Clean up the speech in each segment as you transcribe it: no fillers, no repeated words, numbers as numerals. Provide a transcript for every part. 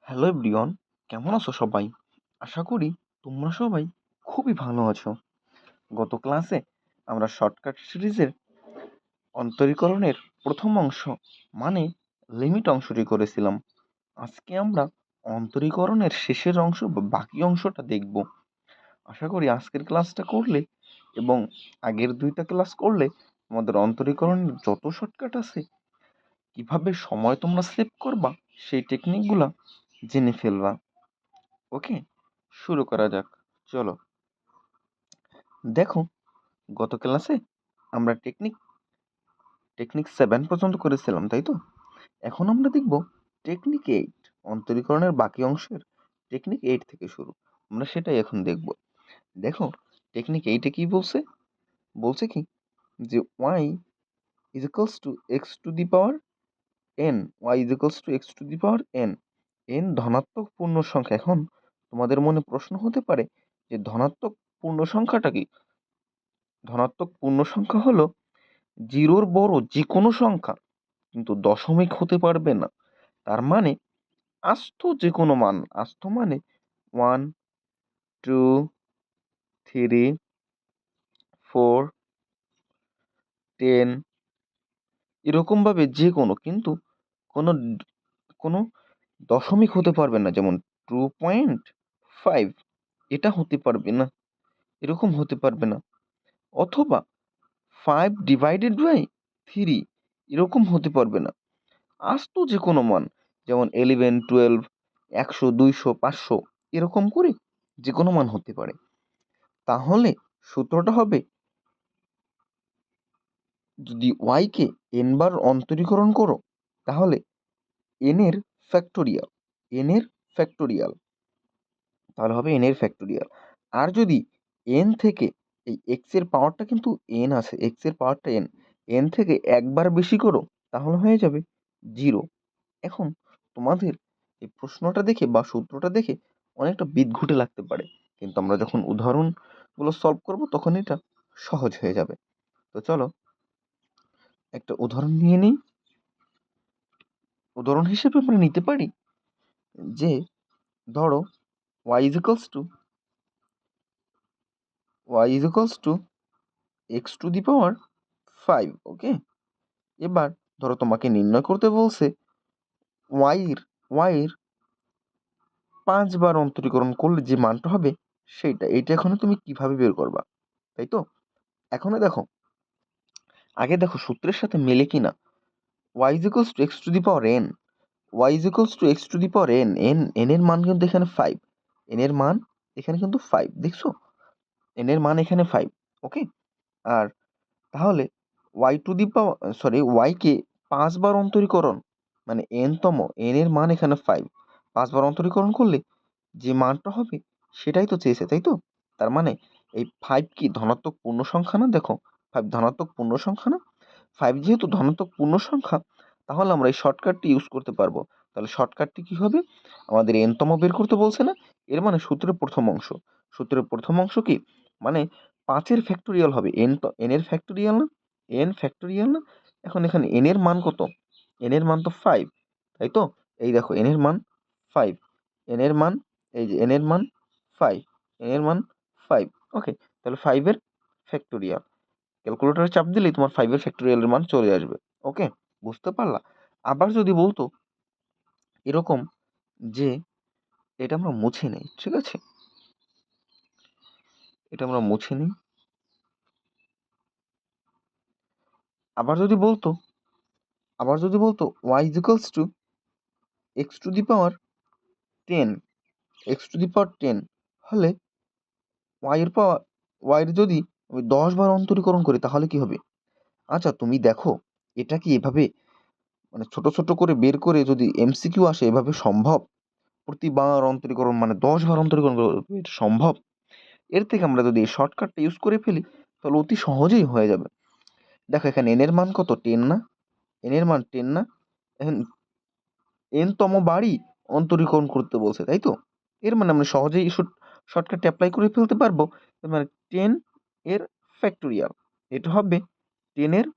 Hello everyone, কেমন আছো সবাই? আশা করি তোমরা সবাই খুবই ভালো আছো। গত ক্লাসে আমরা শর্টকাট সিরিজের অন্তরীকরণের প্রথম অংশ মানে লিমিট অংশটি করেছিলাম। আজকে আমরা অন্তরীকরণের শেষের অংশ বা বাকি অংশটা দেখব। আশা করি আজকের ক্লাসটা করলে এবং আগের দুইটা ক্লাস করলে তোমাদের অন্তরীকরণের যত শর্টকাট আছে কিভাবে সময় তোমরা সেভ করবা সেই টেকনিকগুলা জেনে ফেলবা। ওকে, শুরু করা যাক। চলো, দেখো, গত ক্লাসে আমরা টেকনিক 7 পর্যন্ত করেছিলাম, তাই তো? এখন আমরা দেখব টেকনিক 8, অন্তরীকরণের বাকি অংশের টেকনিক 8 থেকে শুরু। আমরা সেটাই এখন দেখব। দেখো, টেকনিক 8 এ কি বলছে? বলছে কি যে y is equals to x to the power n, y is equals to x to the power n, n ধনাত্মক পূর্ণ সংখ্যা। এখন তোমাদের মনে প্রশ্ন হতে পারে যে ধনাত্মক পূর্ণ সংখ্যাটা কি? ধনাত্মক পূর্ণ সংখ্যা হলো 0-র বড় যে কোনো সংখ্যা, কিন্তু দশমিক হতে পারবে না। তার মানে আস্ত যে কোনো মান, আস্ত মানে 1, 2, 3, 4, 10 এরকম ভাবে যে কোনো, কিন্তু কোনো কোনো দশমিক হতে পারবে না। যেমন 2.5 এটা হতে পারবে না, এরকম হতে পারবে না। অথবা 5/3 এরকম হতে পারবে না। আস্ত যে কোনো মান, যেমন 11, 12, 100, 200, 500 এরকম করে যে কোনো মান হতে পারে। তাহলে সূত্রটা হবে, যদি y কে n বার অন্তরীকরণ করো তাহলে n এর ফ্যাক্টোরিয়াল, n এর ফ্যাক্টোরিয়াল, তাহলে হবে n এর ফ্যাক্টোরিয়াল। আর যদি n থেকে এই x এর পাওয়ারটা কিন্তু n আছে, x এর পাওয়ারটা n, n থেকে একবার বেশি করো তাহলে হয়ে যাবে 0। এখন তোমাদের এই প্রশ্নটা দেখে বা সূত্রটা দেখে অনেকটা বিদঘুটে লাগতে পারে, কিন্তু আমরা যখন উদাহরণগুলো সলভ করব তখন এটা সহজ হয়ে যাবে। তো চলো একটা উদাহরণ নিয়ে নিই। উদাহরণ হিসেবে আমরা নিতে পারি যে ধরো y is equals to x to the power 5। ওকে, এবার ধরো তোমাকে নির্ণয় করতে বলছে y এর 5 বার অন্তরীকরণ করলে যে মানটা হবে সেইটা। এইটা এখন তুমি কিভাবে বের করবা, তাই তো? এখন দেখো, আগে দেখো সূত্রের সাথে মেলে কিনা। y is equals to x to the power n, y is equals to x to the power n, n এর মান কিন্তু এখানে 5, n এর মান এখানে কিন্তু 5, দেখছো? n এর মান এখানে 5। ওকে, আর তাহলে y to the power y কে 5 বার অন্তরীকরণ মানে n তম, n এর মান এখানে 5, 5 বার অন্তরীকরণ করলে যে মানটা হবে সেটাই তো চেয়েছে, তাই তো? তার মানে এই 5 কি ধনাত্মক পূর্ণ সংখ্যা না? দেখো, 5 ধনাত্মক পূর্ণ সংখ্যা না? 5 যেহেতু ধনাত্মক পূর্ণ সংখ্যা, তাহলে আমরা এই শর্টকাটটি ইউজ করতে পারবো। তাহলে শর্টকাটটি কি হবে? আমাদের n তম বের করতে বলছে না? এর মানে সূত্রের প্রথম অংশ, সূত্রের প্রথম অংশ কি মানে 5 এর ফ্যাক্টোরিয়াল হবে n, তো n এর ফ্যাক্টোরিয়াল না? n ফ্যাক্টোরিয়াল না? এখন এখানে n এর মান কত? n এর মান তো 5, তাই তো? এই দেখো n এর মান 5, n এর মান, এই যে n এর মান 5, n এর মান 5। ওকে, তাহলে 5 এর ফ্যাক্টোরিয়াল, ক্যালকুলেটরে চাপ দিলেই তোমার 5 এর ফ্যাক্টোরিয়ালের মান চলে আসবে। ওকে, বুঝতে পারলা? আবার যদি বলতো এরকম যে এটা আমরা মুছে নেই, ঠিক আছে? এটা আমরা মুছে নিই। আবার যদি বলতো y is equals to x to the power 10, x to the power 10 হলে y এর পাওয়ার, y এর যদি আমি 10 বার অন্তরীকরণ করি তাহলে কি হবে? আচ্ছা তুমি দেখো, এটা কি এভাবে মানে ছোট ছোট করে বের করে যদি এমসিকিউ আসে এভাবে সম্ভব? প্রতিবার অন্তরীকরণ মানে 10 বার অন্তরীকরণ করা, এটা সম্ভব? এর থেকে আমরা যদি এই শর্টকাটটা ইউজ করে ফেলি তাহলে অতি সহজেই হয়ে যাবে। দেখো এখানে n এর মান কত? 10 না? n এর মান 10 না? এখন n তম বারই অন্তরীকরণ করতে বলছে, তাই তো? এর মানে আমরা সহজেই শর্টকাটে অ্যাপ্লাই করে ফেলতে পারবো। এর মানে 10 এর ফ্যাক্টোরিয়াল, এটা হবে 10 এর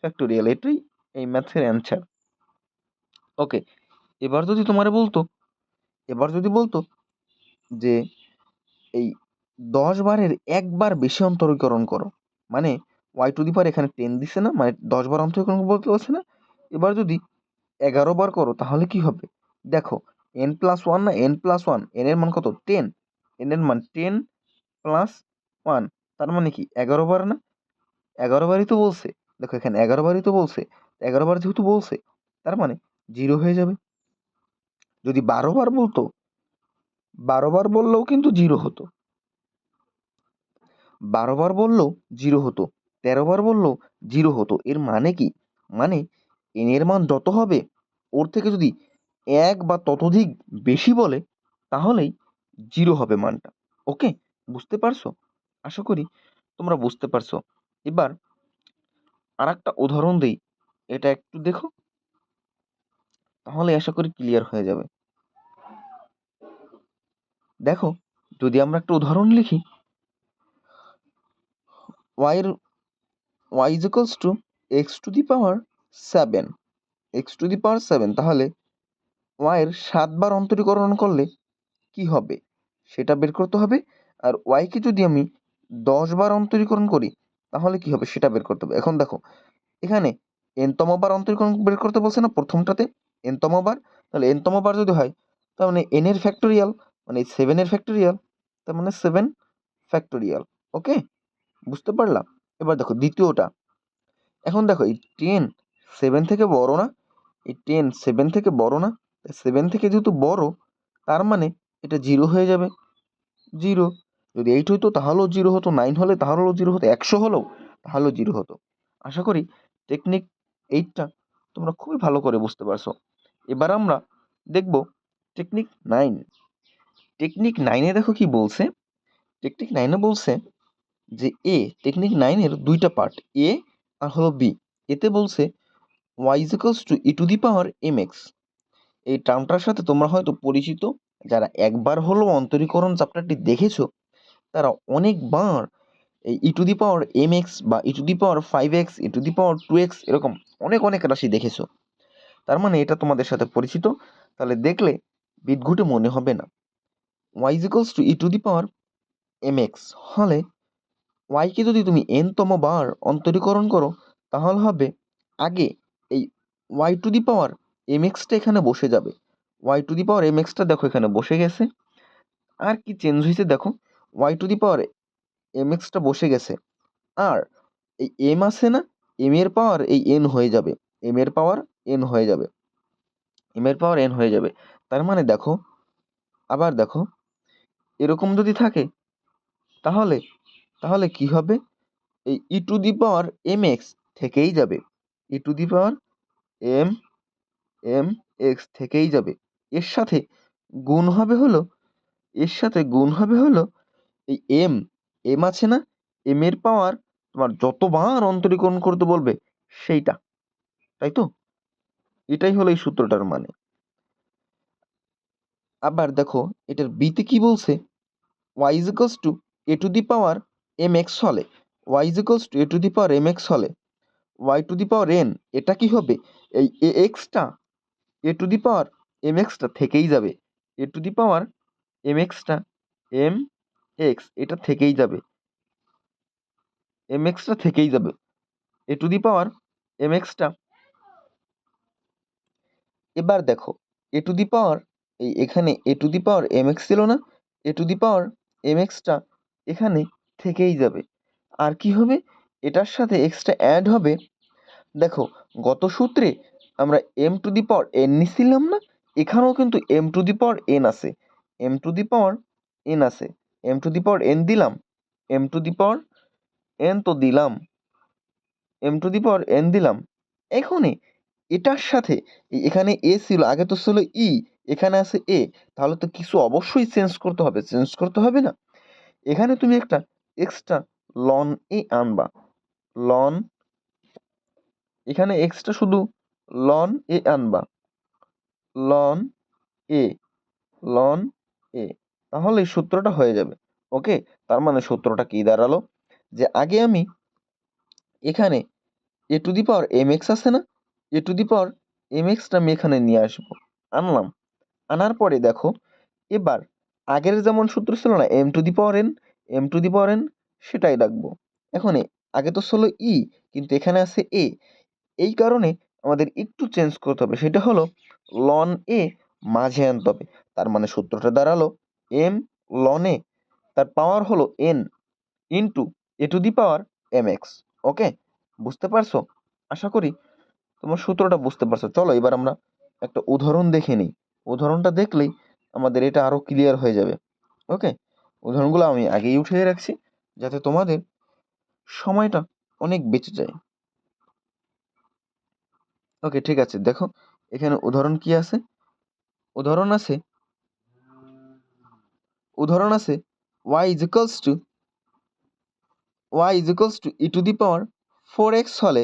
ফ্যাক্টোরিয়াল, এটাই এই ম্যাথের অ্যান্সার। ওকে, এবার যদি তোমারে বলতো এবার যদি বলতো যে এই 10 বারের একবার বেশি অন্তরীকরণ করো, মানে ওয়াই টু দি পাওয়ার এখানে 10 দিছে না, মানে 10 বার অন্তরীকরণ বলতে বলছে না। এবার যদি 11 বার করো তাহলে কি হবে? দেখো n প্লাস ওয়ান না n প্লাস ওয়ান, n এর মান কত? 10, n এর মান 10 প্লাস ওয়ান, তার মানে কি 11 বার না? 11 বারই তো বলছে, দেখো এখানে 11 বারই তো বলছে, 11 বার যেহেতু বলছে তার মানে 0 হয়ে যাবে। যদি 12 বার বলতো, 12 বার বললেও কিন্তু 0 হতো, 12 বার বললেও 0 হতো, 13 বার বললেও 0 হতো। এর মানে কি? মানে n এর মান যত হবে ওর থেকে যদি এক বা ততোধিক বেশি বলে তাহলেই 0 হবে মানটা। ওকে, বুঝতে পারছো? আশা করি তোমরা বুঝতে পারছো। এবার আরেকটা উদাহরণ দেই, এটা একটু দেখো, তাহলে আশা করি ক্লিয়ার হয়ে যাবে। দেখো যদি আমরা একটা উদাহরণ লিখি, y এর y is equals to x to the power 7, x to the power 7, তাহলে y এর 7 বার অন্তরীকরণ করলে কি হবে সেটা বের করতে হবে। আর y কে যদি আমি 10 বার অন্তরীকরণ করি তাহলে কি হবে সেটা বের করতে হবে। এখন দেখো এখানে n তম বার অন্তরীকরণ বের করতে বলছে না প্রথমটাতে, n তম বার, তাহলে n তম বার যদি হয় তার মানে n এর ফ্যাক্টোরিয়াল, মানে 7 এর ফ্যাক্টোরিয়াল, তার মানে 7 ফ্যাক্টোরিয়াল। ওকে, বুঝতে পারলাম? এবার দেখো দ্বিতীয়টা, এখন দেখো এই 10 7 থেকে বড় না, এই 10 7 থেকে বড় না, 7 থেকে যেহেতু বড় তার মানে এটা 0 হয়ে যাবে, 0। যদি 8 হতো তাহলেও 0 হতো, 9 হলে তাহলেও 0 হতো, 100 হলেও তাহলেও 0 হতো। আশা করি টেকনিক 8টা তোমরা খুবই ভালো করে বুঝতে পারছো। এবার আমরা দেখব টেকনিক 9। টেকনিক 9-এ দেখো কি বলছে, টেকনিক 9-এ বলছে যে টেকনিক 9-এর দুইটা পার্ট, এ আর হলো বি। এতে বলছে y is equals to e to the power mx। এই টার্মটার সাথে তোমরা হয়তো পরিচিত, যারা একবার হলেও অন্তরীকরণ চ্যাপ্টারটি দেখেছো তারা অনেকবার এই E to the power M X বা E to the power 5x, E to the power 2x এরকম অনেক অনেক রাশি দেখেছো। তার মানে এটা তোমাদের সাথে পরিচিত, তাহলে দেখলে বিদঘুটে মনে হবে না। y is equals to E to the power mx হলে y কে যদি তুমি n তম বার অন্তরীকরণ করো তাহলে হবে আগে এই y to the power mx টা এখানে বসে যাবে, y to the power mx টা দেখো এখানে বসে গেছে। আর কি চেঞ্জ হয়েছে দেখো, y to the power mx টা বসে গেছে, আর এই m আছে না, m এর পাওয়ার এই n হয়ে যাবে, m এর পাওয়ার n হয়ে যাবে, m এর পাওয়ার n হয়ে যাবে। তার মানে দেখো, আবার দেখো এরকম যদি থাকে তাহলে তাহলে কি হবে, এই E to the power M X থেকেই যাবে, E to the power M M X থেকেই যাবে। এর সাথে গুণ হবে হলো, এর সাথে গুণ হবে হলো এই এম, এম আছে না, এম এর পাওয়ার তোমার যতবার অন্তরীকরণ করতে বলবে সেইটা, তাই তো? এটাই হলো এই সূত্রটার মানে। আবার দেখো এটার বিতে কি বলছে, y is equals to a to the power mx হলে, y is equals to a to the power mx হলে y to the power n, এটা কি হবে, এই ax টা a to the power mx টা থেকেই যাবে, a to the power mx টা mx এটা থেকেই যাবে, mx টা থেকেই যাবে, a to the power mx টা। এবার দেখো a to the power এই এখানে a to the power mx ছিল না, a to the power mx টা এখানে থেকেই যাবে। আর কি হবে, এটার সাথে এক্সট্রা অ্যাড হবে। দেখো গত সূত্রে আমরা m two the power n নিছিলাম না, এখানেও কিন্তু m two the power n আছে, m two the power n আছে, m two the power n দিলাম, m two the power n তো দিলাম, m two the power n দিলাম। এখানে এটার সাথে এখানে a ছিল, আগে তো ছিল e, এখানে আছে a, তাহলে তো কিছু অবশ্যই চেঞ্জ করতে হবে, চেঞ্জ করতে হবে না? এখানে তুমি একটা এক্সট্রা লন এ আনবা, লন, এখানে এক্সট্রা শুধু লন এ আনবা, লন এ, লন এ, তাহলে এই সূত্রটা হয়ে যাবে। ওকে, তার মানে সূত্রটা কি দাঁড়ালো, যে আগে আমি এখানে A to the power M X আছে না, A to the power M এক্সটা আমি এখানে নিয়ে আসবো, আনলাম, আনার পরে দেখো এবার আগের যেমন সূত্র ছিল না M to the power N সেটাই রাখবো। এখন আগে তো ছিল ই, কিন্তু এখানে আছে এ, এই কারণে আমাদের একটু চেঞ্জ করতে হবে, সেটা হলো লন এ মাঝে আনতে হবে। তার মানে সূত্রটা দাঁড়ালো এম লন এ, তার পাওয়ার হলো N into A to the power M X. Okay, বুঝতে পারছো? আশা করি তোমার সূত্রটা বুঝতে পারছো। চলো এবার আমরা একটা উদাহরণ দেখে নিই। উদাহরণটা দেখলেই আমাদের এটা আরো ক্লিয়ার হয়ে যাবে। ওকে, উদাহরণগুলো আমি আগেই উঠিয়ে রাখছি যাতে তোমাদের সময়টা অনেক বেঁচে যায়। ওকে, ঠিক আছে, দেখো এখানে উদাহরণ কি আছে। উদাহরণ আছে y is equals to e to the power 4x হলে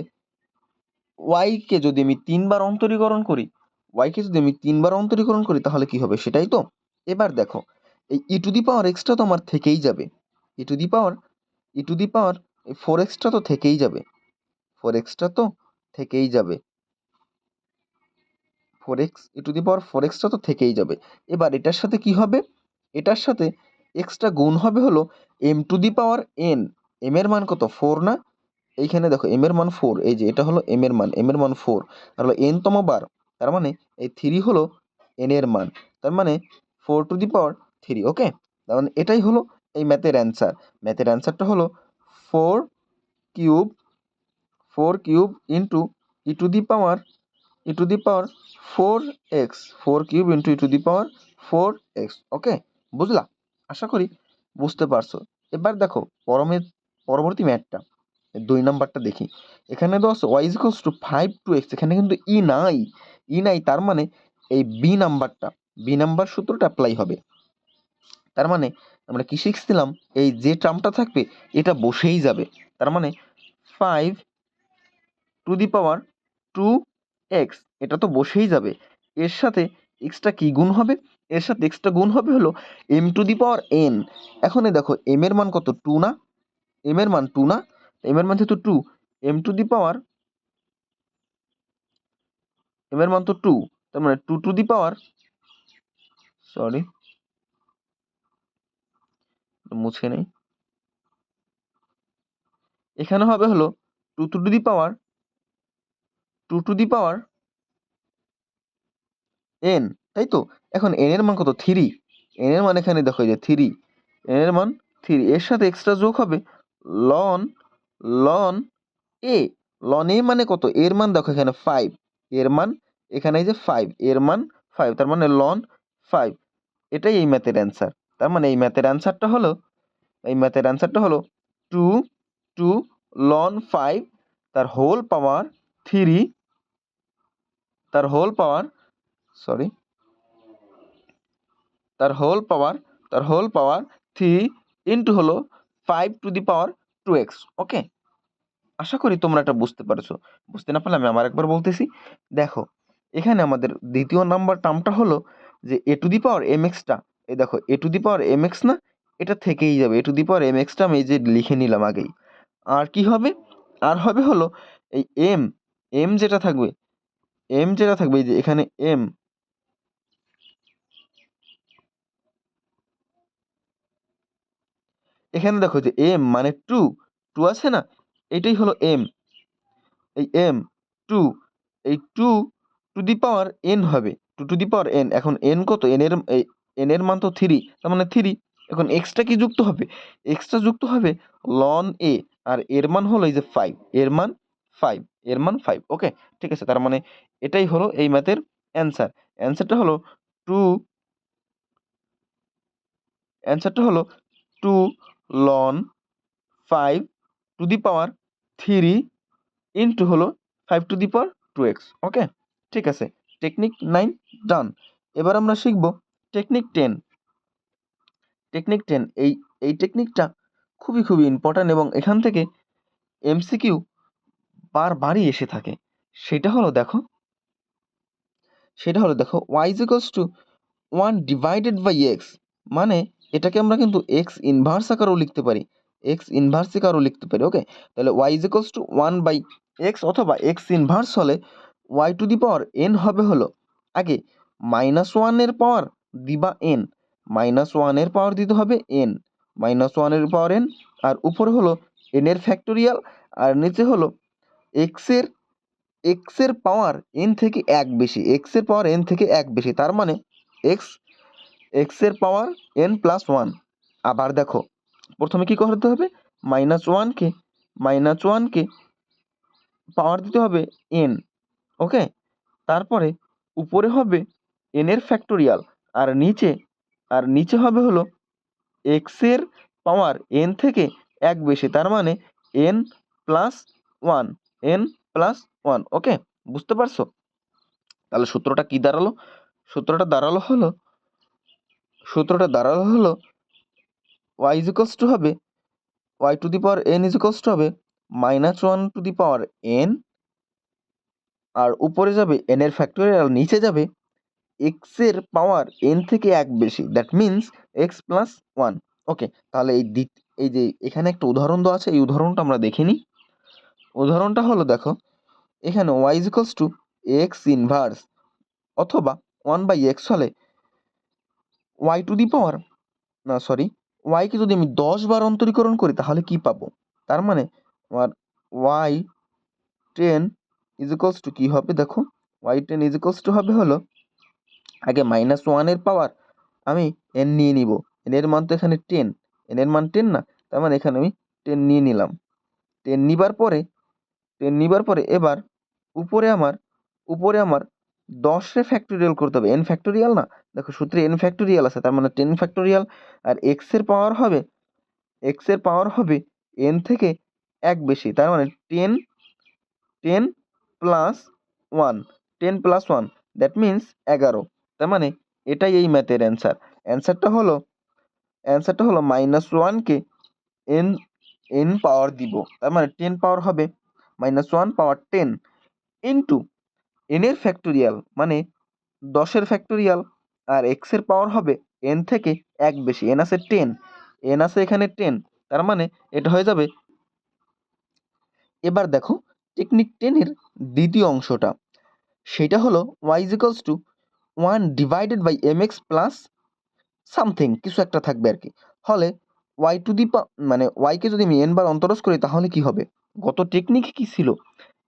y কে যদি আমি তিনবার অন্তরীকরণ করি তাহলে কি হবে সেটাই তো। এবার দেখো এই E to the power extra তো আমার থেকেই যাবে, E to the power 4x টা তো থেকেই যাবে, 4x টা তো থেকেই যাবে, 4x E to the power 4x টা তো থেকেই যাবে। এবার এটার সাথে কি হবে, এটার সাথে এক্সটা গুণ হবে হলো M to the power N. M এর মান কত 4 না, এইখানে দেখো এম এর মান 4, এই যে এটা হলো এম এর মান 4, আর হলো এন তম বার, তার মানে এই 3 হলো এন এর মান, তার মানে 4 টু দি পাওয়ার 3। ওকে, তার মানে এটাই হলো এই ম্যাথের অ্যান্সার। ম্যাথের অ্যান্সারটা হলো 4 cube 4 cube into E to the power 4x, 4 cube into E to the power 4x। ওকে, বুঝলা? আশা করি বুঝতে পারছো। এবার দেখো পরবর্তী ম্যাথটা 2 নাম্বারটা দেখি। এখানে দশ y is equals to 5 এখানে কিন্তু ই নাই, তার মানে এই বি নাম্বার সূত্রটা অ্যাপ্লাই হবে। তার মানে আমরা কি শিখছিলাম, এই যে টার্মটা থাকবে এটা বসেই যাবে, তার মানে 5 টু দি পাওয়ার 2x এটা তো বসেই যাবে। এর সাথে এক্সটা কি গুণ হবে, এর সাথে এক্সটা গুণ হবে হলো M to the power N. এখন দেখো এম এর মান কত 2 না, এম এর মান 2 না, এম এর মান যেহেতু 2, M to the power M এর মান তো 2, তার মানে 2 টু দি পাওয়ার মুছে নেই, এখানে হবে হলো 2 টু দি পাওয়ার এন, তাই তো। এখন এন এর মান কত 3, এন এর মান এখানে দেখো এই যে 3, এন এর মান 3, এর সাথে এক্সট্রা যোগ হবে লন এ, লন এ মানে কত, এর মান দেখো এখানে 5, এর মান এখানে এই যে 5, এর মান 5, তার মানে লন 5। এটাই এই ম্যাথের অ্যান্সার। তার মানে এই ম্যাথের অ্যান্সারটা হলো 2 টু লন 5 তার হোল পাওয়ার 3, তার হোল পাওয়ার সরি তার হোল পাওয়ার 3 ইন্টু হলো 5 টু দি পাওয়ার 2x। ওকে, আশা করি তোমরা এটা বুঝতে পারছো। বুঝতে না পারলে আমি আবার একবার বলতেছি। দেখো এখানে আমাদের দ্বিতীয় নাম্বার টার্মটা হলো যে A to the power M এক্সটা, এই দেখো A to the power M X না, এটা থেকেই যাবে, A to the power M এক্সটা আমি এই যে লিখে নিলাম আগেই। আর কি হবে, আর হবে হলো এই এম যেটা থাকবে, এই যে এখানে এখানে দেখো যে এম মানে 2 আছে না, এটাই হলো এম, এই এম 2, এই 2 টু দি পাওয়ার এন হবে, 2 টু দি পাওয়ার এন। এখন এন কত, এন এর মান তো 3, তার মানে 3। এখন এক্সটা কি যুক্ত হবে, এক্সটা যুক্ত হবে লন এ, আর এর মান হলো এই যে 5, এর মান 5। ওকে, ঠিক আছে, তার মানে এটাই হলো এই ম্যাথের অ্যান্সার। অ্যান্সারটা হলো 2 লন 5 টু দি পাওয়ার 3 ইন্টু হলো 5 টু দি পাওয়ার 2x। ওকে, ঠিক আছে, টেকনিক 9 ডান। এবার আমরা শিখব টেকনিক 10। এই টেকনিকটা খুবই ইম্পর্ট্যান্ট এবং এখান থেকে এমসিকিউ বারবারই এসে থাকে। সেটা হলো দেখো y is equals to 1 divided by x, মানে এটাকে আমরা কিন্তু x ইনভার্স আকারেও লিখতে পারি, ওকে, তাহলে y is equals to 1 by x অথবা x ইনভার্স হলে y to the power n হবে হলো আগে -1 এর পাওয়ার দিবা n, -1 এর পাওয়ার দিতে হবে n, -1 এর পাওয়ার n, আর উপরে হলো n এর ফ্যাক্টোরিয়াল, আর নিচে হলো x এর পাওয়ার n থেকে 1 বেশি, x এর পাওয়ার n থেকে 1 বেশি, তার মানে x এর পাওয়ার n প্লাস 1। আবার দেখো প্রথমে কি করতে হবে, -1 কে পাওয়ার দিতে হবে n, ওকে, তারপরে উপরে হবে n এর ফ্যাক্টোরিয়াল, আর নিচে হবে হলো x এর পাওয়ার n থেকে 1 বেশি, তার মানে n প্লাস 1, ওকে, বুঝতে পারছো? তাহলে সূত্রটা কি দাঁড়ালো? সূত্রটা দাঁড়ালো হলো y ইজ ইকুয়ালস টু হবে y to the power n is equals two হবে -1 টু দি পাওয়ার n, আর উপরে যাবে n এর ফ্যাক্টোরিয়াল, নিচে যাবে x এর পাওয়ার n থেকে 1 বেশি, দ্যাট মিনস x প্লাস 1। ওকে, তাহলে এই যে এখানে একটা উদাহরণ দেওয়া আছে, এই উদাহরণটা আমরা দেখে নিই। উদাহরণটা হলো দেখো, এখানে y is equals to x inverse অথবা 1/x হলে y to the power y কে যদি আমি 10 বার অন্তরীকরণ করি তাহলে কি পাবো? তার মানে আমার y10 ইজ ইকুয়ালস টু কি হবে, দেখো y10 ইজ ইকুয়ালস টু হবে হলো, আগে -1 এর পাওয়ার আমি n নিয়ে নিব, n এর মান তো এখানে 10, n এর মান 10 না, তার মানে এখানে আমি 10 নিয়ে নিলাম। 10 নিবার পরে এবার উপরে আমার 10 এর ফ্যাক্টোরিয়াল করতে হবে, n ফ্যাক্টোরিয়াল না, দেখো সূত্রে n ফ্যাক্টোরিয়াল আছে, তার মানে 10 ফ্যাক্টোরিয়াল, আর x এর পাওয়ার হবে n থেকে 1 বেশি, তার মানে 10 প্লাস 1, দ্যাট মিনস 11। তার মানে এটাই এই ম্যাথের অ্যান্সারটা হলো -1 কে n পাওয়ার দিব, তার মানে 10 পাওয়ার হবে -1 পাওয়ার 10 ইন্টু n এর ফ্যাক্টোরিয়াল মানে 10 এর ফ্যাক্টোরিয়াল, আর x এর পাওয়ার হবে n থেকে 1 বেশি, n আছে এখানে 10, তার মানে এটা হয়ে যাবে। এবার দেখো টেকনিক 10 এর দ্বিতীয় অংশটা, সেটা হলো y is equals to 1 divided by mx plus something, কিছু একটা থাকবে আর কি, হলে y টু দি মানে y কে যদি আমি n বার অন্তরজ করি তাহলে কি হবে? গত টেকনিক কি ছিল?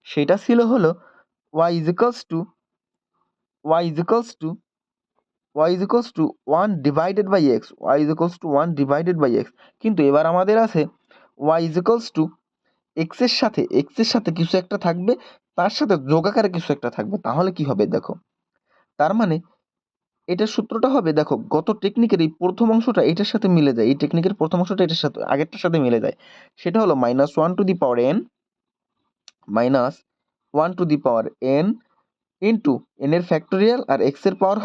সেটা ছিল হলো y is equals to 1 divided by x, কিন্তু এবার আমাদের আছে y is equals to x এর সাথে কিছু একটা থাকবে, তার সাথে যোগ আকারে কিছু একটা থাকবে, তাহলে কি হবে দেখো, তার মানে এটার সূত্রটা হবে, দেখো গত টেকনিকের এই প্রথম অংশটা এটার সাথে মিলে যায়, এই টেকনিকের প্রথম অংশটা এটার সাথে আগেরটার সাথে মিলে যায়, সেটা হলো -1 two the power n into n এর ফ্যাক্টোরিয়াল, আর x এর পাওয়ার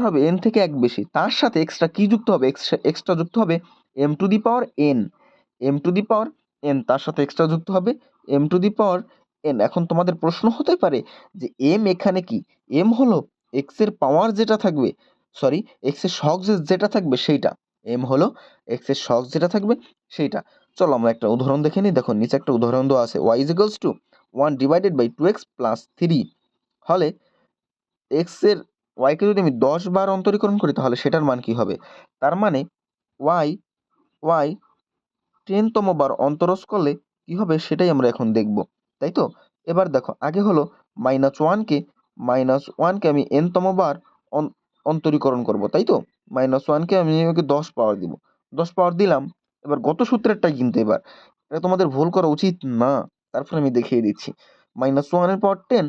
হবে n থেকে 1 বেশি, তার সাথে এক্সট্রা কি যুক্ত হবে, এক্সট্রা যুক্ত হবে m two the power n, তার সাথে এক্সট্রা যুক্ত হবে m two the power n। এখন তোমাদের প্রশ্ন হতে পারে যে m এখানে কি? m হলো x এর পাওয়ার যেটা থাকবে, x এর সহগ যেটা থাকবে সেইটা, m হলো x এর সহগ যেটা থাকবে সেইটা। চলো আমরা একটা উদাহরণ দেখে নিই। দেখো নিচে একটা উদাহরণ দেওয়া আছে, y is equals to 1 divided by 2x plus 3 হলে y কে যদি আমি 10 বার অন্তরীকরণ করি তাহলে সেটার মান কি হবে? তার মানে y 10তম বার অন্তরজ করলে কি হবে সেটাই আমরা এখন দেখব, তাই তো? এবার দেখো আগে হলো -1 কে আমি n তম বার অন্তরীকরণ করব, তাই তো? -1 কে আমি 10 পাওয়ার দিব, 10 পাওয়ার দিলাম। এবার গত সূত্রেরটাই কিন্তু এবার এটা তোমাদের ভুল করা উচিত না, তারপর আমি দেখিয়ে দিচ্ছি। -1 এর পাওয়ার 10,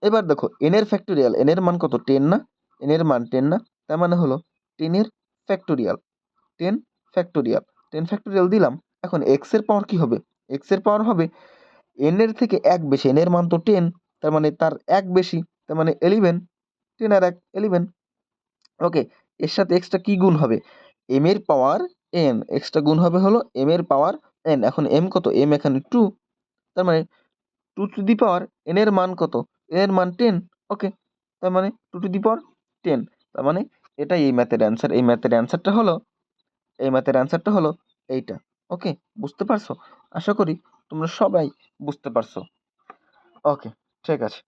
এবার দেখো n এর ফ্যাক্টোরিয়াল, n এর মান কত? 10 না, n এর মান 10 না, তার মানে হলো 10 এর ফ্যাক্টোরিয়াল, 10 ফ্যাক্টোরিয়াল দিলাম। এখন x এর পাওয়ার কি হবে? x এর পাওয়ার হবে n এর থেকে 1 বেশি, n এর মান তো 10, তার মানে তার 1 বেশি, তার মানে 11, 10 আর 1 11। ওকে, এর সাথে এক্সট্রা কি গুণ হবে? m এর পাওয়ার n, এক্সট্রা গুণ হবে হলো m এর পাওয়ার n। এখন m কত? m এখানে 2, তার মানে 2 টু দি পাওয়ার n এর মান কত? n এর মান 10, ওকে, তার মানে 2 টু দি পাওয়ার 10, তার মানে এটাই এই ম্যাথের অ্যান্সার। এই ম্যাথের অ্যান্সারটা হলো এইটা। ওকে, বুঝতে পারছো? আশা করি তোমরা সবাই বুঝতে পারছো। ওকে, ঠিক আছে।